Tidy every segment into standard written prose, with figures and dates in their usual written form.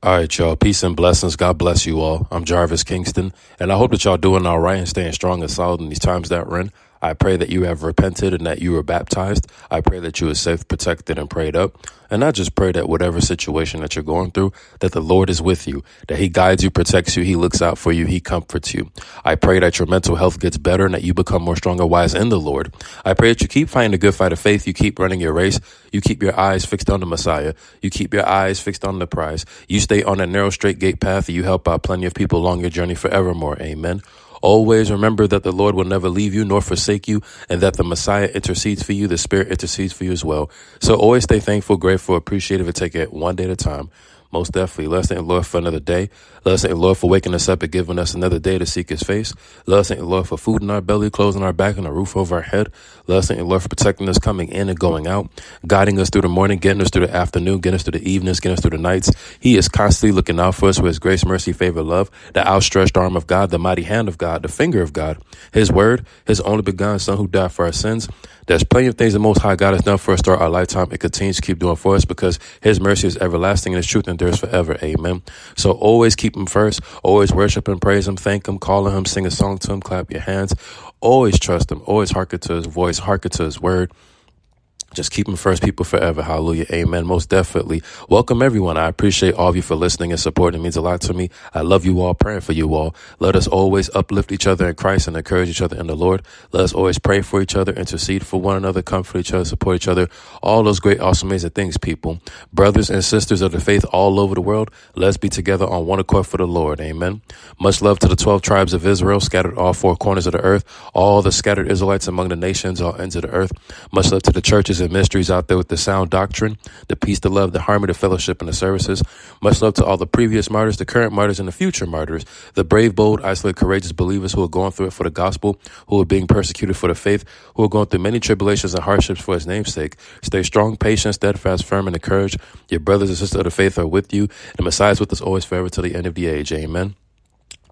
All right, y'all. Peace and blessings. God bless you all. I'm Jarvis Kingston, and I hope that y'all doing all right and staying strong and solid in these times that we're in. I pray that you have repented and that you were baptized. I pray that you are safe, protected, and prayed up. And I just pray that whatever situation that you're going through, that the Lord is with you, that he guides you, protects you, he looks out for you, he comforts you. I pray that your mental health gets better and that you become more strong and wise in the Lord. I pray that you keep fighting the good fight of faith. You keep running your race. You keep your eyes fixed on the Messiah. You keep your eyes fixed on the prize. You stay on a narrow, straight gate path. And you help out plenty of people along your journey forevermore. Amen. Always remember that the Lord will never leave you nor forsake you, and that the Messiah intercedes for you. The Spirit intercedes for you as well. So always stay thankful, grateful, appreciative, and take it one day at a time. Most definitely. Let us thank the Lord for another day. Let us thank the Lord for waking us up and giving us another day to seek his face. Let us thank the Lord for food in our belly, clothes on our back, and a roof over our head. Let us thank the Lord for protecting us coming in and going out, guiding us through the morning, getting us through the afternoon, getting us through the evenings, getting us through the nights. He is constantly looking out for us with his grace, mercy, favor, love, the outstretched arm of God, the mighty hand of God, the finger of God, his word, his only begotten son who died for our sins. There's plenty of things the Most High God has done for us throughout our lifetime and continues to keep doing for us because his mercy is everlasting and his truth endures forever. Amen. So always keep him first. Always worship and praise him. Thank him. Call on him. Sing a song to him. Clap your hands. Always trust him. Always hearken to his voice. Hearken to his word. Just keep him first, people forever. Hallelujah. Amen. Most definitely. Welcome, everyone. I appreciate all of you for listening and supporting. It means a lot to me. I love you all, praying for you all. Let us always uplift each other in Christ and encourage each other in the Lord. Let us always pray for each other, intercede for one another, comfort each other, support each other. All those great, awesome, amazing things, people. Brothers and sisters of the faith all over the world, let's be together on one accord for the Lord. Amen. Much love to the 12 tribes of Israel scattered all four corners of the earth. All the scattered Israelites among the nations, all ends of the earth. Much love to the churches and ministries out there with the sound doctrine, the peace, the love, the harmony, the fellowship, and the services. Much love to all the previous martyrs, the current martyrs, and the future martyrs, the brave, bold, isolated, courageous believers who are going through it for the gospel, who are being persecuted for the faith, who are going through many tribulations and hardships for his name's sake. Stay strong, patient, steadfast, firm, and encouraged. Your brothers and sisters of the faith are with you. The Messiah is with us always forever till the end of the age. Amen.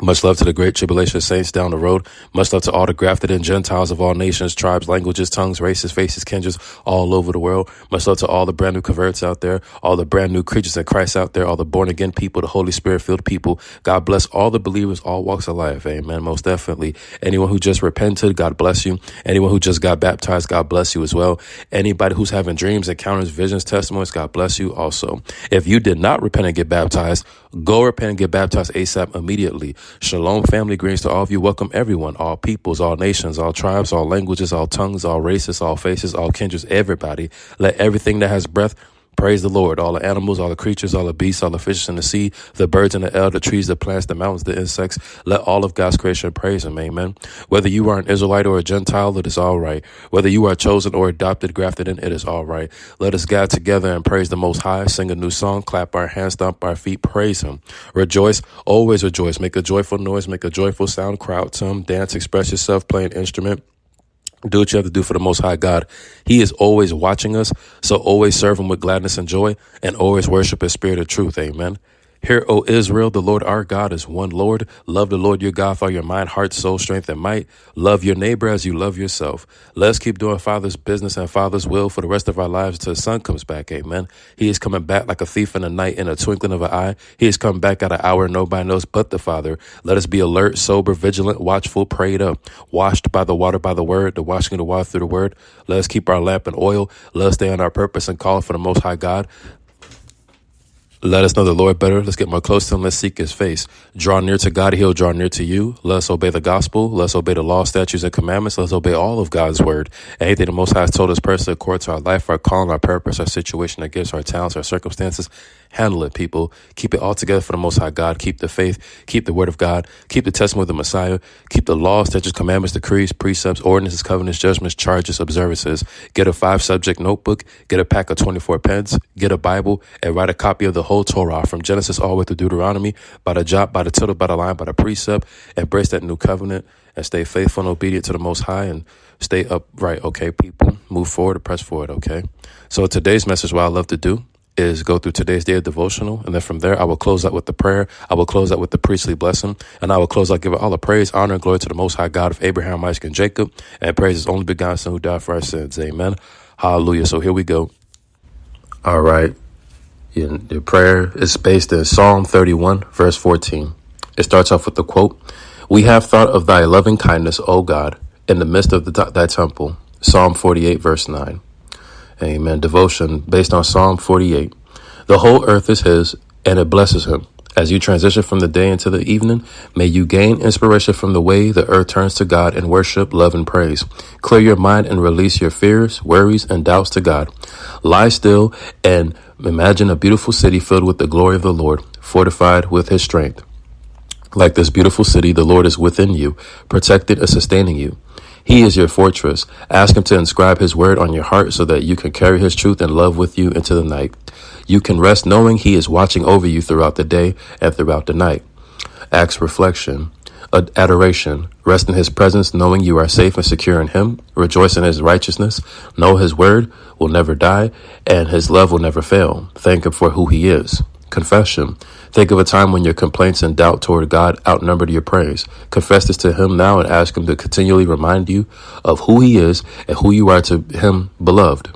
Much love to the great tribulation saints down the road. Much love to all the grafted in Gentiles of all nations, tribes, languages, tongues, races, faces, kindreds, all over the world. Much love to all the brand new converts out there, all the brand new creatures in Christ out there, all the born again people, the Holy Spirit filled people. God bless all the believers, all walks of life. Amen. Most definitely. Anyone who just repented, God bless you. Anyone who just got baptized, God bless you as well. Anybody who's having dreams, encounters, visions, testimonies, God bless you also. If you did not repent and get baptized, go repent and get baptized ASAP immediately. Shalom, family, greetings to all of you. Welcome, everyone, all peoples, all nations, all tribes, all languages, all tongues, all races, all faces, all kindreds, everybody. Let everything that has breath praise the Lord. All the animals, all the creatures, all the beasts, all the fishes in the sea, the birds in the air, the trees, the plants, the mountains, the insects. Let all of God's creation praise him. Amen. Whether you are an Israelite or a Gentile, it is all right. Whether you are chosen or adopted, grafted in, it is all right. Let us gather together and praise the Most High, sing a new song, clap our hands, stomp our feet, praise him. Rejoice, always rejoice. Make a joyful noise, make a joyful sound, crowd to him, dance, express yourself, play an instrument. Do what you have to do for the Most High God. He is always watching us, so always serve him with gladness and joy, and always worship his spirit of truth. Amen. Hear, O Israel, the Lord our God is one Lord. Love the Lord your God with all your mind, heart, soul, strength, and might. Love your neighbor as you love yourself. Let's keep doing Father's business and Father's will for the rest of our lives until his Son comes back. Amen. He is coming back like a thief in the night in a twinkling of an eye. He is coming back at an hour nobody knows but the Father. Let us be alert, sober, vigilant, watchful, prayed up, washed by the water, by the word, the washing of the water through the word. Let us keep our lamp in oil. Let us stay on our purpose and call for the Most High God. Let us know the Lord better. Let's get more close to him. Let's seek his face. Draw near to God. He'll draw near to you. Let us obey the gospel. Let's obey the law, statutes, and commandments. Let's obey all of God's word. Anything the Most High has told us personally according to our life, our calling, our purpose, our situation, our gifts, our talents, our circumstances. Handle it, people. Keep it all together for the Most High God. Keep the faith. Keep the word of God. Keep the testimony of the Messiah. Keep the law, statutes, commandments, decrees, precepts, ordinances, covenants, judgments, charges, observances. Get a 5-subject notebook. Get a pack of 24 pens. Get a Bible and write a copy of the whole Torah from Genesis all the way to Deuteronomy, by the jot, by the tittle, by the line, by the precept. Embrace that new covenant and stay faithful and obedient to the Most High and stay upright. Okay, people, move forward and press forward. Okay. So today's message, what I love to do is go through today's day of devotional. And then from there, I will close out with the prayer. I will close out with the priestly blessing. And I will close out, give all the praise, honor, and glory to the Most High God of Abraham, Isaac, and Jacob. And praise his only begotten Son who died for our sins. Amen. Hallelujah. So here we go. All right. The prayer is based in Psalm 31, verse 14. It starts off with the quote, "We have thought of thy loving kindness, O God, in the midst of thy temple." Psalm 48, verse 9. Amen. Devotion based on Psalm 48. The whole earth is his, and it blesses him. As you transition from the day into the evening, may you gain inspiration from the way the earth turns to God in worship, love, and praise. Clear your mind and release your fears, worries, and doubts to God. Lie still and imagine a beautiful city filled with the glory of the Lord, fortified with his strength. Like this beautiful city, the Lord is within you, protected and sustaining you. He is your fortress. Ask him to inscribe his word on your heart so that you can carry his truth and love with you into the night. You can rest knowing he is watching over you throughout the day and throughout the night. Acts reflection. Adoration. Rest in his presence, knowing you are safe and secure in him. Rejoice in his righteousness. Know his word will never die, and his love will never fail. Thank him for who he is. Confession. Think of a time when your complaints and doubt toward God outnumbered your praise. Confess this to him now and ask him to continually remind you of who he is and who you are to him, beloved.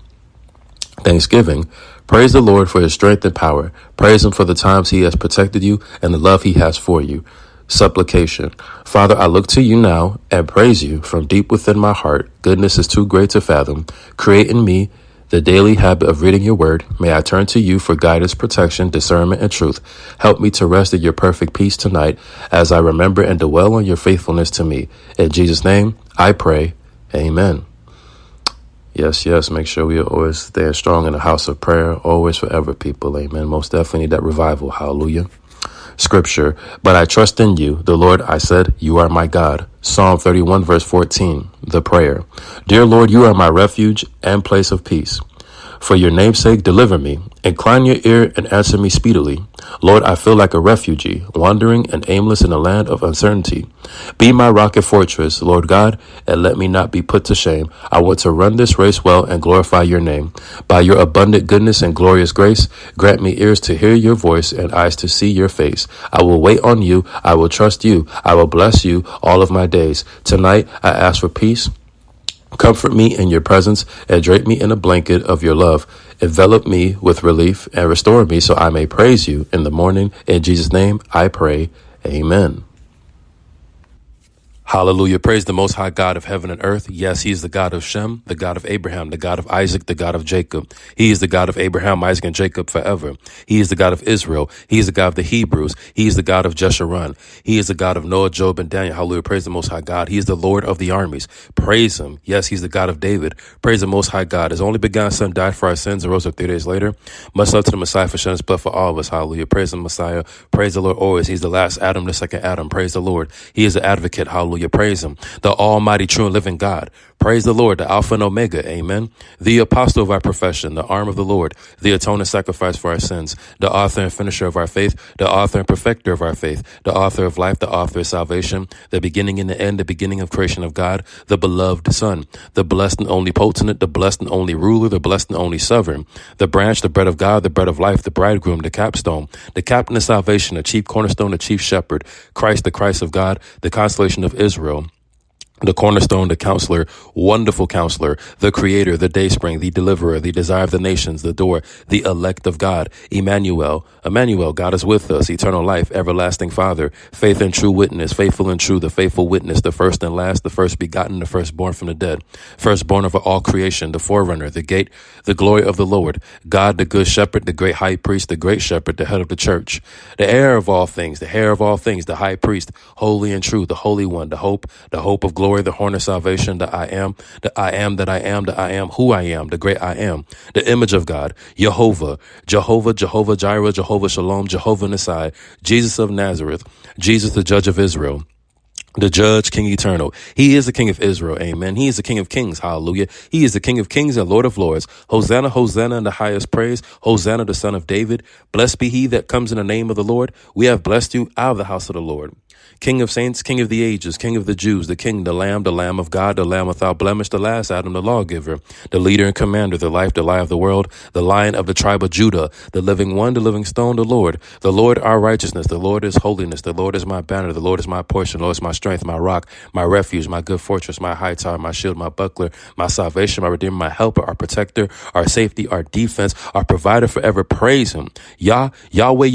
Thanksgiving. Praise the Lord for his strength and power. Praise him for the times he has protected you and the love he has for you. Supplication. Father, I look to you now and praise you from deep within my heart. Goodness is too great to fathom. Create in me the daily habit of reading your word. May I turn to you for guidance, protection, discernment, and truth. Help me to rest in your perfect peace tonight as I remember and dwell on your faithfulness to me. In Jesus' name, I pray. Amen. Yes, make sure we always stay strong in the house of prayer, always forever, people. Amen. Most definitely need that revival. Hallelujah. Scripture, but I trust in you, the Lord. I said, you are my God. Psalm 31, verse 14, the prayer. Dear Lord, you are my refuge and place of peace. For your name's sake, deliver me. Incline your ear and answer me speedily. Lord, I feel like a refugee, wandering and aimless in a land of uncertainty. Be my rock and fortress, Lord God, and let me not be put to shame. I want to run this race well and glorify your name. By your abundant goodness and glorious grace, grant me ears to hear your voice and eyes to see your face. I will wait on you. I will trust you. I will bless you all of my days. Tonight, I ask for peace. Comfort me in your presence and drape me in a blanket of your love. Envelop me with relief and restore me so I may praise you in the morning. In Jesus' name, I pray. Amen. Hallelujah. Praise the Most High God of heaven and earth. Yes, he is the God of Shem, the God of Abraham, the God of Isaac, the God of Jacob. He is the God of Abraham, Isaac, and Jacob forever. He is the God of Israel. He is the God of the Hebrews. He is the God of Jeshurun. He is the God of Noah, Job, and Daniel. Hallelujah. Praise the Most High God. He is the Lord of the armies. Praise him. Yes, he's the God of David. Praise the Most High God. His only begotten Son died for our sins and rose up 3 days later. Much love to the Messiah for shedding his blood for all of us. Hallelujah. Praise the Messiah. Praise the Lord always. He's the last Adam, the second Adam. Praise the Lord. He is the advocate. Hallelujah. Praise him. The almighty, true, and living God. Praise the Lord, the Alpha and Omega. Amen. The apostle of our profession, the arm of the Lord, the atoning sacrifice for our sins, the author and finisher of our faith, the author and perfecter of our faith, the author of life, the author of salvation, the beginning and the end, the beginning of creation of God, the beloved Son, the blessed and only potentate, the blessed and only ruler, the blessed and only sovereign, the branch, the bread of God, the bread of life, the bridegroom, the capstone, the captain of salvation, the chief cornerstone, the chief shepherd, Christ, the Christ of God, the consolation of Israel, the cornerstone, the counselor, wonderful counselor, the creator, the dayspring, the deliverer, the desire of the nations, the door, the elect of God, Emmanuel, God is with us, eternal life, everlasting Father, faith and true witness, faithful and true, the faithful witness, the first and last, the first begotten, the firstborn from the dead, firstborn over all creation, the forerunner, the gate, the glory of the Lord, God, the good shepherd, the great high priest, the great shepherd, the head of the church, the heir of all things, the hair of all things, the high priest, holy and true, the holy one, the hope of glory, the horn of salvation, the I am, that I am, the I am who I am, the great I am, the image of God, Jehovah, Jehovah Jireh, Jehovah Shalom, Jehovah Nisai, Jesus of Nazareth, Jesus the judge of Israel, the judge, King eternal. He is the King of Israel. Amen. He is the King of kings. Hallelujah. He is the King of kings and Lord of lords. Hosanna, Hosanna in the highest praise. Hosanna, the Son of David. Blessed be he that comes in the name of the Lord. We have blessed you out of the house of the Lord. King of saints, King of the ages, King of the Jews, the King, the Lamb of God, the Lamb without blemish, the last Adam, the lawgiver, the leader and commander, the life, the lie of the world, the Lion of the tribe of Judah, the living one, the living stone, the Lord our righteousness, the Lord is holiness, the Lord is my banner, the Lord is my portion, the Lord is my strength, my rock, my refuge, my good fortress, my high tower, my shield, my buckler, my salvation, my redeemer, my helper, our protector, our safety, our defense, our provider forever. Praise him. Yahweh.